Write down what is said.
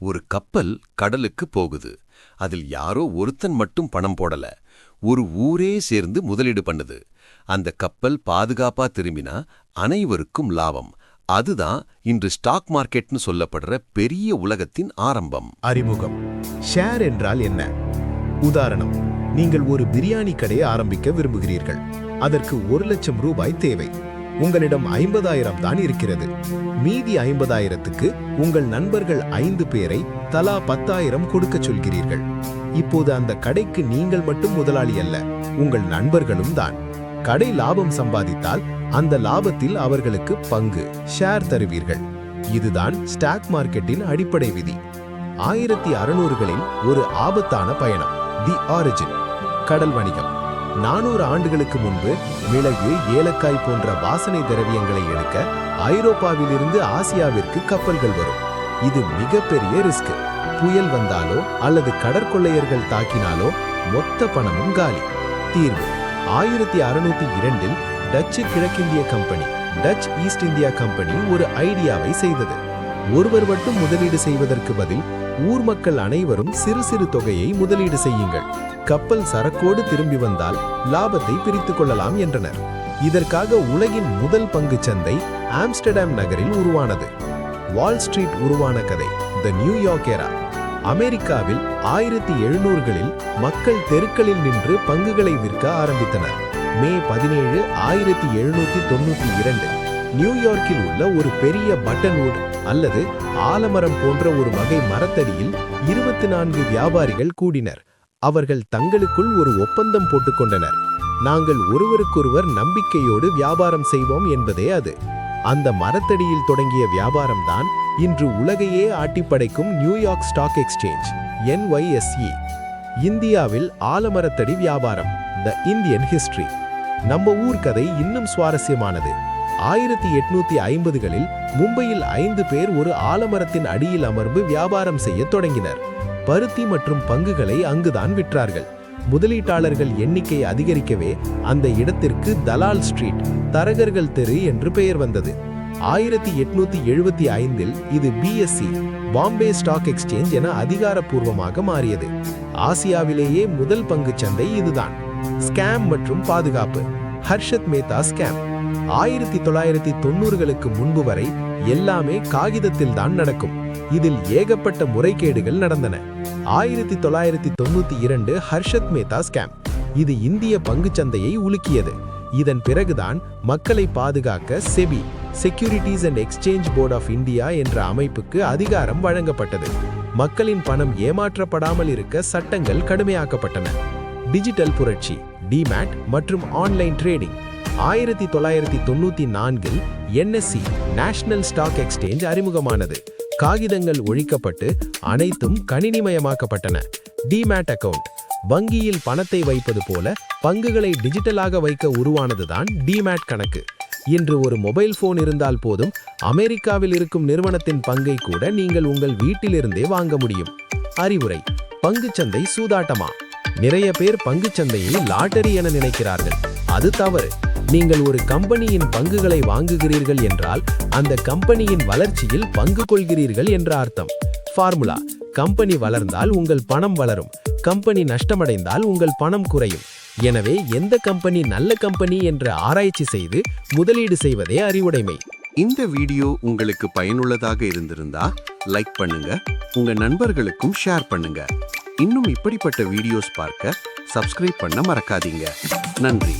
ஒரு கப்பல் கடலுக்கு போகுது. அதில் யாரோ ஒருத்தன் மட்டும் பணம் போடல. ஒரு ஊரே சேர்ந்து முதலீடு பண்ணுது. அந்த கப்பல் பாதுகாப்பா திரும்பினா அனைவருக்கும் லாபம். அதுதான் இன்று ஸ்டாக் மார்க்கெட்னு சொல்லப்படுற பெரிய உலகத்தின் ஆரம்பம். அறிமுகம். ஷேர் என்றால் என்ன? உதாரணம், நீங்கள் ஒரு பிரியாணி கடையை ஆரம்பிக்க விரும்புகிறீர்கள். அதற்கு 1 லட்சம் ரூபாய் தேவை. உங்களிடம் 50,000 தான் இருக்கிறது. மீதி 50,000க்கு உங்கள் நண்பர்கள் 5 பேரை தலா 10,000 கொடுக்க சொல்கிறீர்கள். இப்போது அந்த கடைக்கு நீங்கள் மட்டும் முதலாளி அல்ல, உங்கள் நண்பர்களும் தான். கடை லாபம் சம்பாதித்தால் அந்த லாபத்தில் அவர்களுக்கு பங்கு, ஷேர் தருவீர்கள். இதுதான் ஸ்டாக் மார்க்கெட்டின் அடிப்படை விதி. 1600களில் ஒரு ஆபத்தான பயணம், தி ஆரிஜின். கடல் வணிகம். 400 ஆண்டுகளுக்கு முன்பு மிளகு, ஏலக்காய் போன்ற வாசனை திரவியங்களை எடுக்க ஐரோப்பாவிலிருந்து ஆசியாவிற்கு கப்பல்கள் வரும். இது மிகப்பெரிய ரிஸ்க். புயல் வந்தாலோ அல்லது கடற்கொள்ளையர்கள் தாக்கினாலோ மொத்த பணமும் காலி. தீர்வு. 1602இல் டச்சு கிழக்கிந்திய company, Dutch East India company ஒரு ஐடியாவை செய்தது. ஒருவர் மட்டும் முதலீடு செய்வதற்கு பதில் ஊர் மக்கள் அனைவரும் சிறு சிறு தொகையை முதலீடு செய்யுங்கள். கப்பல் சரக்கோடு திரும்பி வந்தால் லாபத்தை பிரித்துக் கொள்ளலாம் என்றனர். இதற்காக உலகின் முதல் பங்குச் சந்தை ஆம்ஸ்டர்டாம் நகரில் உருவானது. வால் ஸ்ட்ரீட் உருவான கதை, த நியூயார்க் எரா. அமெரிக்காவில் 1700களில் மக்கள் தெருக்களில் நின்று பங்குகளை விற்க ஆரம்பித்தனர். மே 17, 1792 நியூயார்க்கில் உள்ள ஒரு பெரிய பட்டன்வுட் அல்லது ஆலமரம் போன்ற ஒரு வகை மரத்தடியில் 24 வியாபாரிகள் கூடினர். அவர்கள் தங்களுக்குள் ஒரு ஒப்பந்தம் போட்டுக்கொண்டனர். நாங்கள் ஒருவருக்கொருவர் நம்பிக்கையோடு வியாபாரம் செய்வோம் என்பதே அது. அந்த மரத்தடியில் தொடங்கிய வியாபாரம்தான் இன்று உலகையே ஆட்டிப்படைக்கும் நியூயார்க் ஸ்டாக் எக்ஸ்சேஞ்ச், NYSE. இந்தியாவில் ஆலமரத்தடி வியாபாரம், த இந்தியன் ஹிஸ்டரி. நம்ம ஊர் கதை இன்னும் சுவாரஸ்யமானது. 1850களில் மும்பையில் 5 பேர் ஒரு ஆலமரத்தின் அடியில் அமர்ந்து வியாபாரம் செய்ய தொடங்கினர். பருத்தி மற்றும் பங்குகளை அங்குதான் விற்றார்கள். முதலீட்டாளர்கள் எண்ணிக்கை அதிகரிக்கவே அந்த இடத்திற்கு தலால் ஸ்ட்ரீட், தரகர்கள் தெரு என்று பெயர் வந்தது. 1875இல் இது BSE, பாம்பே ஸ்டாக் எக்ஸ்சேஞ்ச் என அதிகாரப்பூர்வமாக மாறியது. ஆசியாவிலேயே முதல் பங்குச் சந்தை இதுதான். ஸ்கேம் மற்றும் பாதுகாப்பு. ஹர்ஷத் மேத்தா ஸ்கேம். 1990களுக்கு முன்பு வரை எல்லாமே காகிதத்தில் தான் நடக்கும். இதில் ஏகப்பட்ட முறைகேடுகள் நடந்தன. 1992 ஹர்ஷத் மேத்தா ஸ்கேம். இது இந்திய பங்குச்சந்தையை உலுக்கியது. இதன் பிறகுதான் மக்களை பாதுகாக்க SEBI, securities and exchange board of India என்ற அமைப்புக்கு அதிகாரம் வழங்கப்பட்டது. மக்களின் பணம் ஏமாற்றப்படாமல் இருக்க சட்டங்கள் கடுமையாக்கப்பட்டன. டிஜிட்டல் புரட்சி, டிமேட் மற்றும் ஆன்லைன் ட்ரேடிங். 1994இல் NSE, நேஷனல் ஸ்டாக் எக்ஸ்சேஞ்ச் அறிமுகமானது. காகிதங்கள் ஒழிக்கப்பட்டு அனைத்தும் கணினிமயமாக்கப்பட்டன. Demat account. வங்கியில் பணத்தை வைப்பது போல பங்குகளை டிஜிட்டலாக வைக்க உருவானதுதான் டிமேட் கணக்கு. இன்று ஒரு மொபைல் போன் இருந்தால் போதும், அமெரிக்காவில் இருக்கும் நிறுவனத்தின் பங்கை கூட நீங்கள் உங்கள் வீட்டிலிருந்தே வாங்க முடியும். அறிவுரை. பங்குச்சந்தை சூதாட்டமா? நிறைய பேர் பங்குச்சந்தையை லாட்டரி என நினைக்கிறார்கள். அது தவறு. நீங்கள் ஒரு கம்பெனியின் பங்குகளை வாங்குகிறீர்கள் என்றால் அந்த கம்பெனியின் வளர்ச்சியில் பங்கு கொள்கிறீர்கள் என்ற அர்த்தம். ஃபார்முலா. கம்பெனி வளர்ந்தால் உங்கள் பணம் வளரும், கம்பெனி நஷ்டமடைந்தால் உங்கள் பணம் குறையும். எனவே எந்த கம்பெனி நல்ல கம்பெனி என்ற ஆராய்ச்சி செய்து முதலீடு செய்வதே அறிவுடைமை. இந்த வீடியோ உங்களுக்கு பயனுள்ளதாக இருந்திருந்தா லைக் பண்ணுங்க, உங்க நண்பர்களுக்கும் ஷேர் பண்ணுங்க. இன்னும் இப்படிப்பட்ட வீடியோஸ் பார்க்க சப்ஸ்கிரைப் பண்ண மறக்காதீங்க. நன்றி.